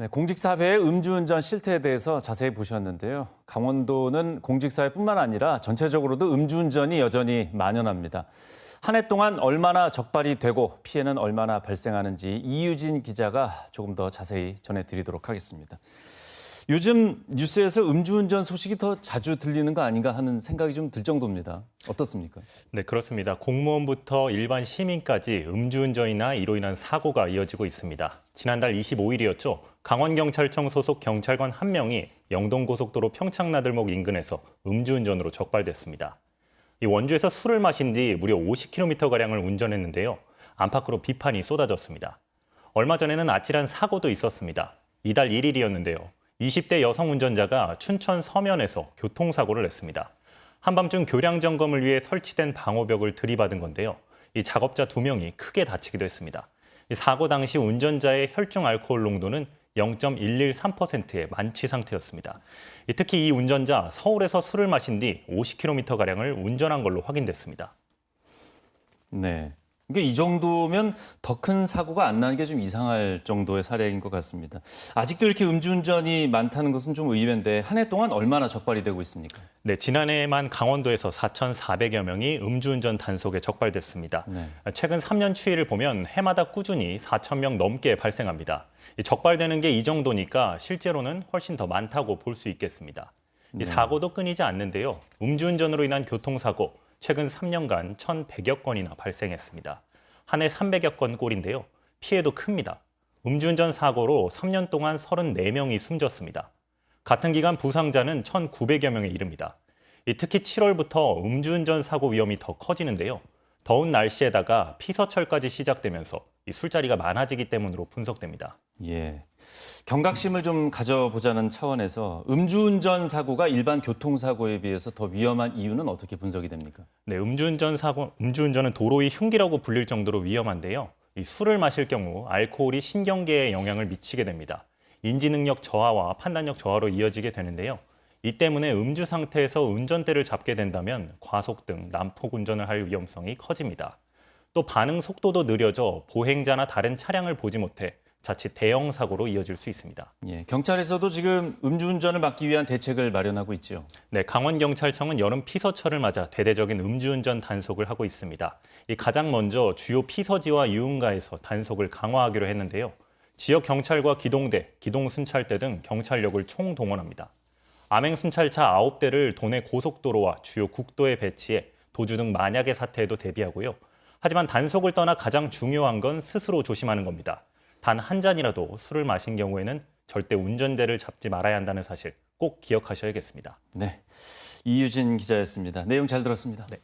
네, 공직사회의 음주운전 실태에 대해서 자세히 보셨는데요. 강원도는 공직사회뿐만 아니라 전체적으로도 음주운전이 여전히 만연합니다. 한 해 동안 얼마나 적발이 되고 피해는 얼마나 발생하는지 이유진 기자가 조금 더 자세히 전해드리도록 하겠습니다. 요즘 뉴스에서 음주운전 소식이 더 자주 들리는 거 아닌가 하는 생각이 좀 들 정도입니다. 어떻습니까? 네, 그렇습니다. 공무원부터 일반 시민까지 음주운전이나 이로 인한 사고가 이어지고 있습니다. 지난달 25일이었죠. 강원경찰청 소속 경찰관 한 명이 영동고속도로 평창나들목 인근에서 음주운전으로 적발됐습니다. 이 원주에서 술을 마신 뒤 무려 50km가량을 운전했는데요. 안팎으로 비판이 쏟아졌습니다. 얼마 전에는 아찔한 사고도 있었습니다. 이달 1일이었는데요. 20대 여성 운전자가 춘천 서면에서 교통사고를 냈습니다. 한밤중 교량 점검을 위해 설치된 방호벽을 들이받은 건데요. 이 작업자 2명이 크게 다치기도 했습니다. 이 사고 당시 운전자의 혈중 알코올 농도는 0.113%의 만취 상태였습니다. 특히 이 운전자 서울에서 술을 마신 뒤 50km가량을 운전한 걸로 확인됐습니다. 네. 이 정도면 더 큰 사고가 안 나는 게 좀 이상할 정도의 사례인 것 같습니다. 아직도 이렇게 음주운전이 많다는 것은 좀 의외인데 한 해 동안 얼마나 적발이 되고 있습니까? 네, 지난해에만 강원도에서 4,400여 명이 음주운전 단속에 적발됐습니다. 네. 최근 3년 추이를 보면 해마다 꾸준히 4,000명 넘게 발생합니다. 적발되는 게 이 정도니까 실제로는 훨씬 더 많다고 볼 수 있겠습니다. 이 사고도 끊이지 않는데요. 음주운전으로 인한 교통사고 최근 3년간 1,100여 건이나 발생했습니다. 한 해 300여 건 꼴인데요. 피해도 큽니다. 음주운전 사고로 3년 동안 34명이 숨졌습니다. 같은 기간 부상자는 1,900여 명에 이릅니다. 특히 7월부터 음주운전 사고 위험이 더 커지는데요. 더운 날씨에다가 피서철까지 시작되면서 이 술자리가 많아지기 때문으로 분석됩니다. 예. 경각심을 좀 가져보자는 차원에서 음주운전 사고가 일반 교통사고에 비해서 더 위험한 이유는 어떻게 분석이 됩니까? 네, 음주운전은 도로의 흉기라고 불릴 정도로 위험한데요. 이 술을 마실 경우 알코올이 신경계에 영향을 미치게 됩니다. 인지능력 저하와 판단력 저하로 이어지게 되는데요. 이 때문에 음주 상태에서 운전대를 잡게 된다면 과속 등 난폭 운전을 할 위험성이 커집니다. 또 반응 속도도 느려져 보행자나 다른 차량을 보지 못해 자칫 대형 사고로 이어질 수 있습니다. 예, 경찰에서도 지금 음주운전을 막기 위한 대책을 마련하고 있죠. 네, 강원경찰청은 여름 피서철을 맞아 대대적인 음주운전 단속을 하고 있습니다. 가장 먼저 주요 피서지와 유흥가에서 단속을 강화하기로 했는데요. 지역 경찰과 기동대, 기동순찰대 등 경찰력을 총동원합니다. 암행순찰차 9대를 도내 고속도로와 주요 국도에 배치해 도주 등 만약의 사태에도 대비하고요. 하지만 단속을 떠나 가장 중요한 건 스스로 조심하는 겁니다. 단 한 잔이라도 술을 마신 경우에는 절대 운전대를 잡지 말아야 한다는 사실 꼭 기억하셔야겠습니다. 네, 이유진 기자였습니다. 내용 잘 들었습니다. 네.